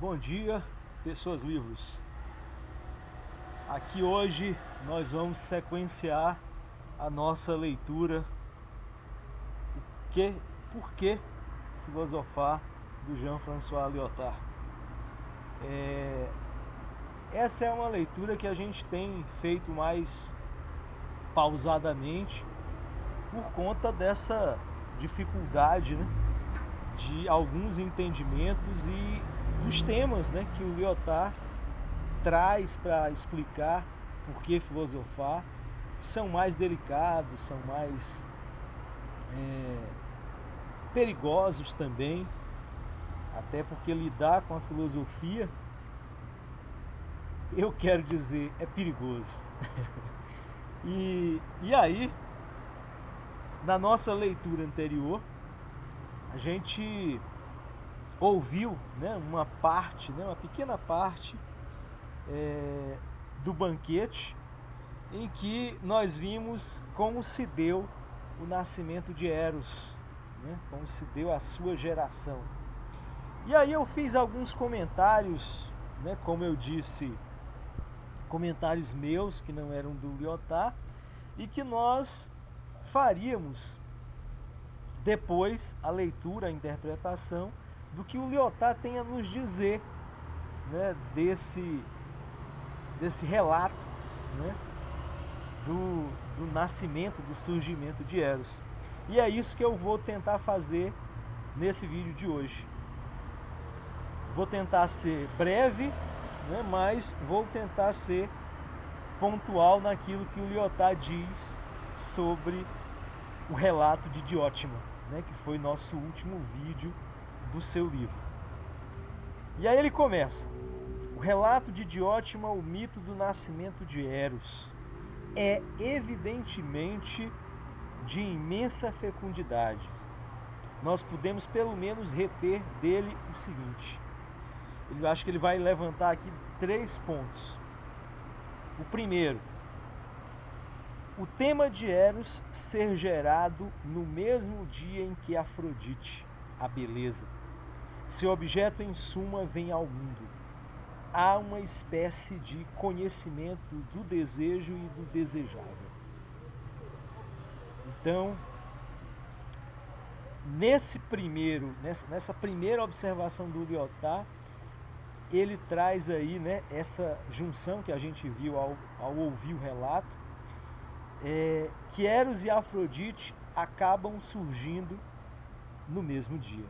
Bom dia, pessoas livres. Aqui hoje nós vamos sequenciar a nossa leitura Por que filosofar, do Jean-François Lyotard. Essa é uma leitura que a gente tem feito mais pausadamente por conta dessa dificuldade, né, de alguns entendimentos e dos temas, né, que o Lyotard traz para explicar por que filosofar. São mais delicados, são mais perigosos também, até porque lidar com a filosofia, eu quero dizer, é perigoso. E aí, na nossa leitura anterior, a gente ouviu, né, uma pequena parte do banquete, em que nós vimos como se deu o nascimento de Eros, né, como se deu a sua geração. E aí eu fiz alguns comentários, né, como eu disse, comentários meus que não eram do Lyotard, e que nós faríamos depois a leitura, a interpretação do que o Lyotard tem a nos dizer, né, desse relato, né, do nascimento, do surgimento de Eros. E é isso que eu vou tentar fazer nesse vídeo de hoje. Vou tentar ser breve, né, mas vou tentar ser pontual naquilo que o Lyotard diz sobre o relato de Diótima, né, que foi nosso último vídeo do seu livro. E aí ele começa: o relato de Diótima, o mito do nascimento de Eros, é evidentemente de imensa fecundidade. Nós podemos pelo menos reter dele o seguinte. Eu acho que ele vai levantar aqui 3 pontos. O primeiro: o tema de Eros ser gerado no mesmo dia em que Afrodite, a beleza, seu objeto em suma, vem ao mundo. Há uma espécie de conhecimento do desejo e do desejável. Então, nessa primeira observação do Lyotard, ele traz aí, né, essa junção que a gente viu ao ouvir o relato, que Eros e Afrodite acabam surgindo no mesmo dia,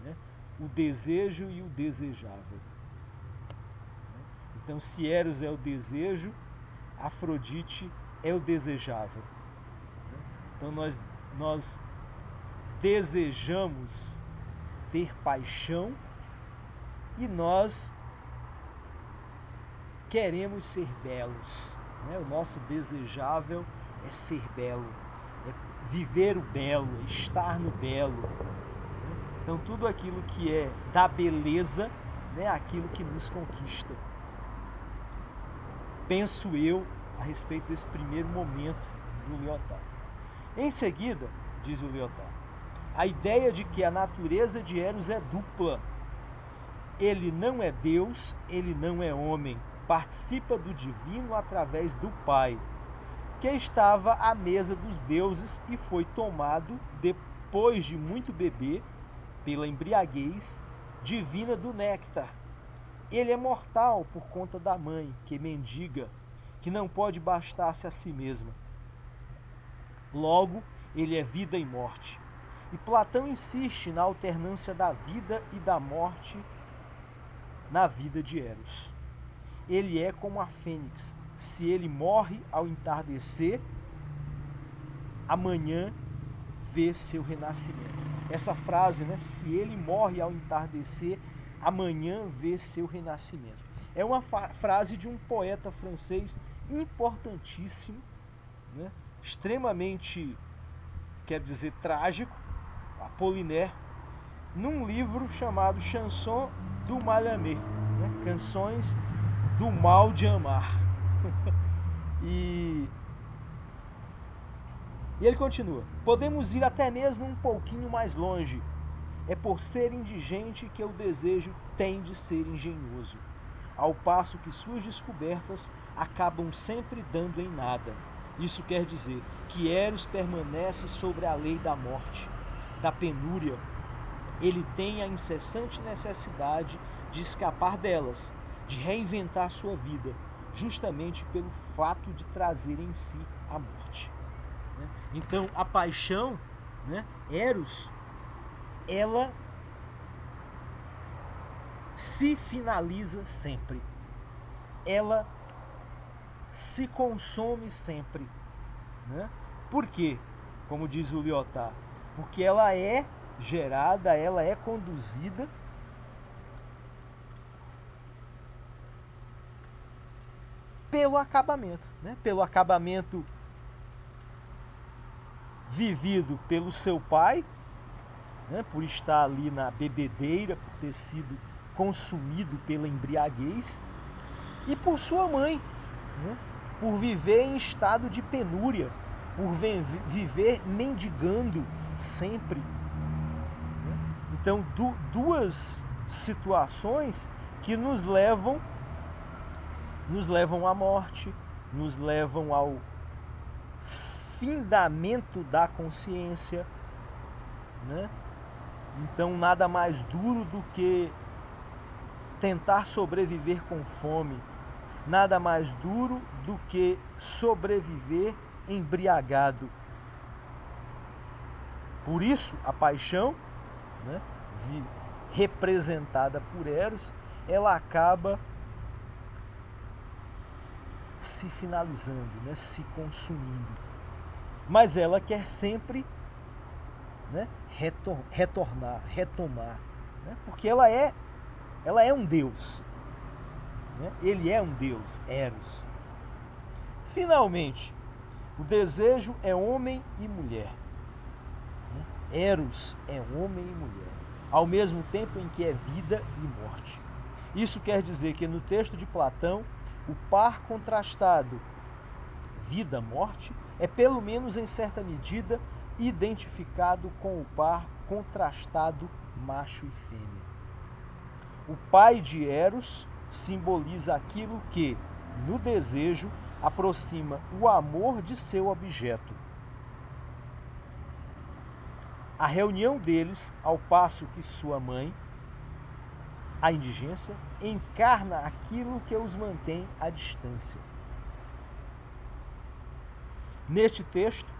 né? O desejo e o desejável. Então, se Eros é o desejo, Afrodite é o desejável. Então, nós desejamos ter paixão e nós queremos ser belos, né? O nosso desejável é ser belo, é viver o belo, é estar no belo. Então, tudo aquilo que é da beleza, né, aquilo que nos conquista. Penso eu a respeito desse primeiro momento do Lyotard. Em seguida, diz o Lyotard, a ideia de que a natureza de Eros é dupla. Ele não é Deus, ele não é homem, participa do divino através do Pai, que estava à mesa dos deuses e foi tomado, depois de muito beber, pela embriaguez divina do néctar. Ele é mortal por conta da mãe, que mendiga, que não pode bastar-se a si mesma. Logo, ele é vida e morte. E Platão insiste na alternância da vida e da morte na vida de Eros. Ele é como a fênix. Se ele morre ao entardecer, amanhã vê seu renascimento. Essa frase, né? Se ele morre ao entardecer, amanhã vê seu renascimento. É uma frase de um poeta francês importantíssimo, né? Extremamente, quero dizer, trágico, Apollinaire, num livro chamado Chanson du Mal-Aimé, né? Canções do Mal de Amar. E ele continua: podemos ir até mesmo um pouquinho mais longe. é por ser indigente que o desejo tem de ser engenhoso, ao passo que suas descobertas acabam sempre dando em nada. Isso quer dizer que Eros permanece sobre a lei da morte, da penúria. Ele tem a incessante necessidade de escapar delas, de reinventar sua vida, justamente pelo fato de trazer em si a morte. Então, a paixão, Eros, ela se finaliza sempre. Ela se consome sempre. Por quê? Como diz o Lyotard, porque ela é gerada, ela é conduzida pelo acabamento, pelo acabamento vivido pelo seu pai, por estar ali na bebedeira, por ter sido consumido pela embriaguez, e por sua mãe, por viver em estado de penúria, por viver mendigando sempre. Então, duas situações que nos levam à morte, nos levam ao findamento da consciência. Então, nada mais duro do que tentar sobreviver com fome, nada mais duro do que sobreviver embriagado. Por isso, a paixão, representada por Eros, ela acaba se finalizando, se consumindo. Mas ela quer sempre retomar, porque ela é um Deus. Ele é um Deus, Eros. Finalmente, o desejo é homem e mulher. Eros é homem e mulher, ao mesmo tempo em que é vida e morte. Isso quer dizer que no texto de Platão, o par contrastado vida-morte é, pelo menos em certa medida, identificado com o par contrastado macho e fêmea. O pai de Eros simboliza aquilo que, no desejo, aproxima o amor de seu objeto. A reunião deles, ao passo que sua mãe, a indigência, encarna aquilo que os mantém à distância. Neste texto,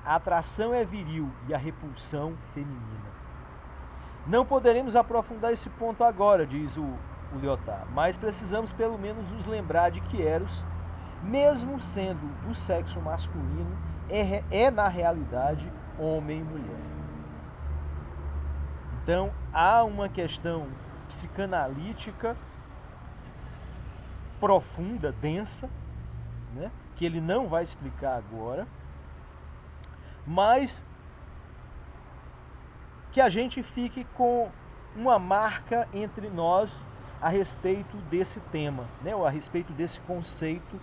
a atração é viril e a repulsão feminina. Não poderemos aprofundar esse ponto agora, diz o Lyotard, mas precisamos pelo menos nos lembrar de que Eros, mesmo sendo do sexo masculino, é na realidade homem e mulher. Então, há uma questão psicanalítica profunda, densa, que ele não vai explicar agora, mas que a gente fique com uma marca entre nós a respeito desse tema, ou a respeito desse conceito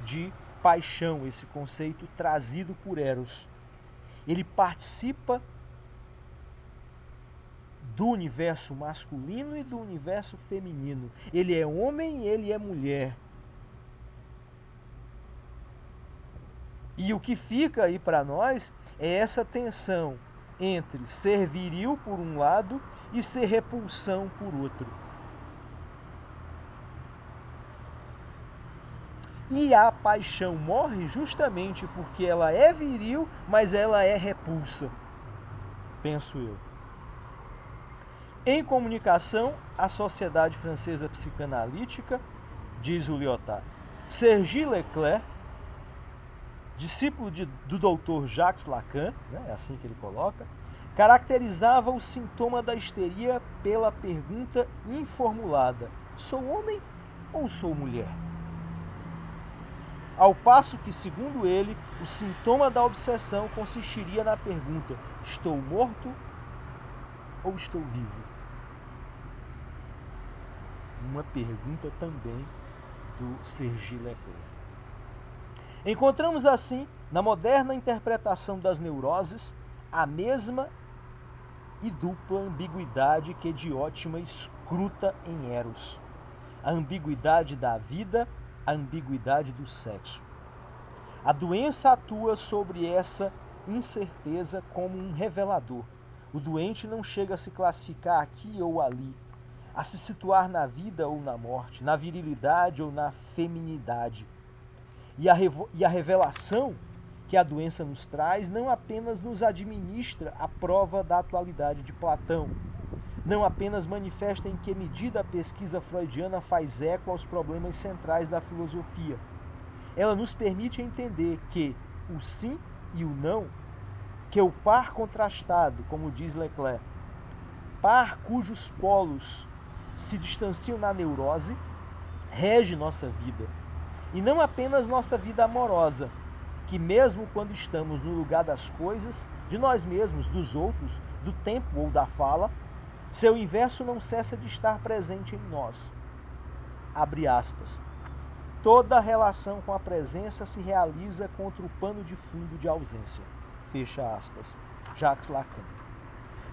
de paixão, esse conceito trazido por Eros. Ele participa do universo masculino e do universo feminino. Ele é homem e ele é mulher. E o que fica aí para nós é essa tensão entre ser viril por um lado e ser repulsão por outro. E a paixão morre justamente porque ela é viril, mas ela é repulsa, penso eu. Em Comunicação, a Sociedade Francesa Psicanalítica, diz o Lyotard, Sergi Leclerc, discípulo do Dr. Jacques Lacan, é assim que ele coloca, caracterizava o sintoma da histeria pela pergunta informulada: sou homem ou sou mulher? Ao passo que, segundo ele, o sintoma da obsessão consistiria na pergunta: estou morto ou estou vivo? Uma pergunta também do Sergi Leclerc. Encontramos assim, na moderna interpretação das neuroses, a mesma e dupla ambiguidade que de ótima escruta em Eros. A ambiguidade da vida, a ambiguidade do sexo. A doença atua sobre essa incerteza como um revelador. O doente não chega a se classificar aqui ou ali, a se situar na vida ou na morte, na virilidade ou na feminidade. E a revelação que a doença nos traz não apenas nos administra a prova da atualidade de Platão, não apenas manifesta em que medida a pesquisa freudiana faz eco aos problemas centrais da filosofia. Ela nos permite entender que o sim e o não, que o par contrastado, como diz Leclerc, par cujos polos se distanciam na neurose, rege nossa vida. E não apenas nossa vida amorosa, que mesmo quando estamos no lugar das coisas, de nós mesmos, dos outros, do tempo ou da fala, seu inverso não cessa de estar presente em nós. Abre aspas. Toda relação com a presença se realiza contra o pano de fundo de ausência. Fecha aspas. Jacques Lacan.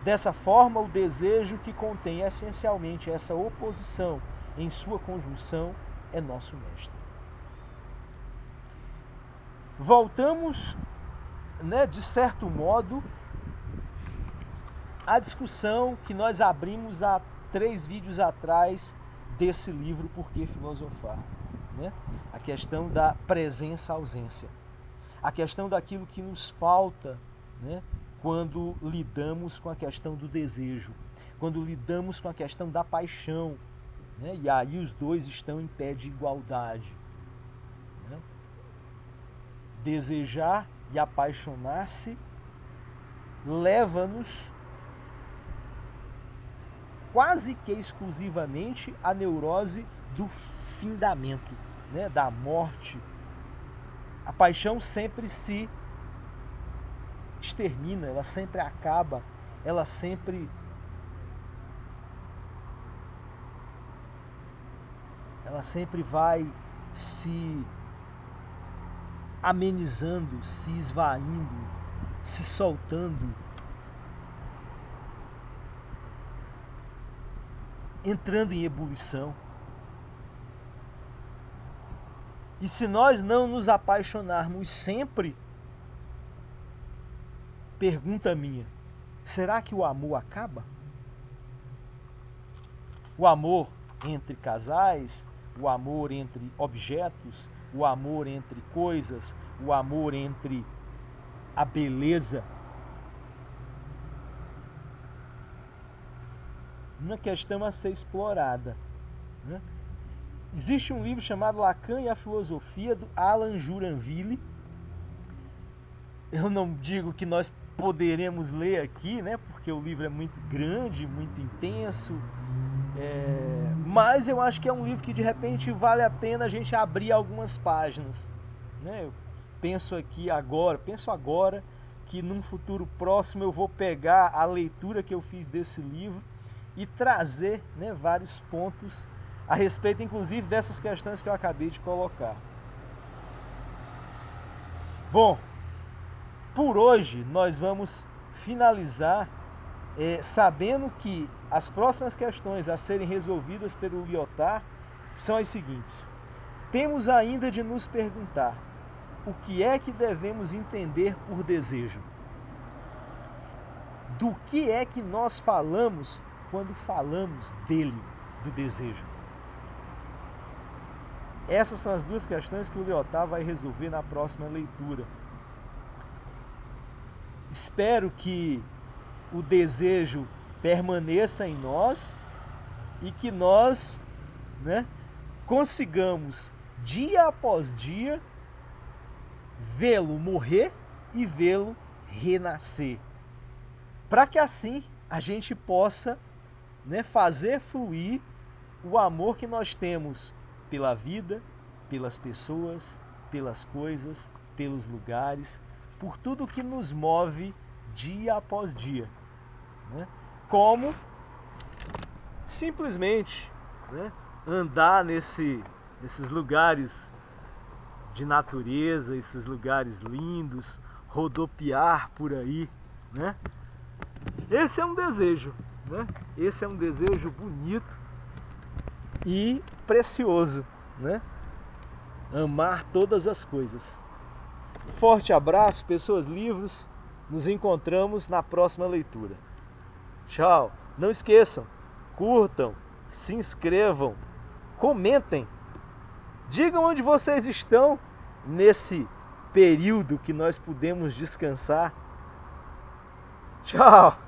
Dessa forma, o desejo que contém essencialmente essa oposição em sua conjunção é nosso mestre. Voltamos, de certo modo, à discussão que nós abrimos há 3 vídeos atrás desse livro Por que Filosofar? A questão da presença-ausência. A questão daquilo que nos falta, quando lidamos com a questão do desejo, quando lidamos com a questão da paixão, e aí os dois estão em pé de igualdade. Desejar e apaixonar-se leva-nos quase que exclusivamente à neurose do findamento, da morte. A paixão sempre se extermina, ela sempre acaba, ela sempre vai se amenizando, se esvaindo, se soltando, entrando em ebulição. E se nós não nos apaixonarmos sempre, pergunta minha, será que o amor acaba? O amor entre casais, o amor entre objetos, o amor entre coisas, o amor entre a beleza. Uma questão a ser explorada. Existe um livro chamado Lacan e a Filosofia, do Alan Juranville. Eu não digo que nós poderemos ler aqui, porque o livro é muito grande, muito intenso, mas eu acho que é um livro que de repente vale a pena a gente abrir algumas páginas. Eu penso agora que num futuro próximo eu vou pegar a leitura que eu fiz desse livro e trazer vários pontos a respeito, inclusive, dessas questões que eu acabei de colocar. Bom, por hoje nós vamos finalizar sabendo que as próximas questões a serem resolvidas pelo Lyotard são as seguintes. Temos ainda de nos perguntar o que é que devemos entender por desejo. Do que é que nós falamos quando falamos dele, do desejo? Essas são as 2 questões que o Lyotard vai resolver na próxima leitura. Espero que o desejo permaneça em nós e que nós consigamos, dia após dia, vê-lo morrer e vê-lo renascer. Para que assim a gente possa fazer fluir o amor que nós temos pela vida, pelas pessoas, pelas coisas, pelos lugares, por tudo que nos move dia após dia. Como simplesmente andar nesses lugares de natureza, esses lugares lindos, rodopiar por aí, Esse é um desejo, né? Esse é um desejo bonito e precioso, né? Amar todas as coisas. Forte abraço, pessoas livres. Nos encontramos na próxima leitura. Tchau. Não esqueçam, curtam, se inscrevam, comentem. Digam onde vocês estão nesse período que nós podemos descansar. Tchau.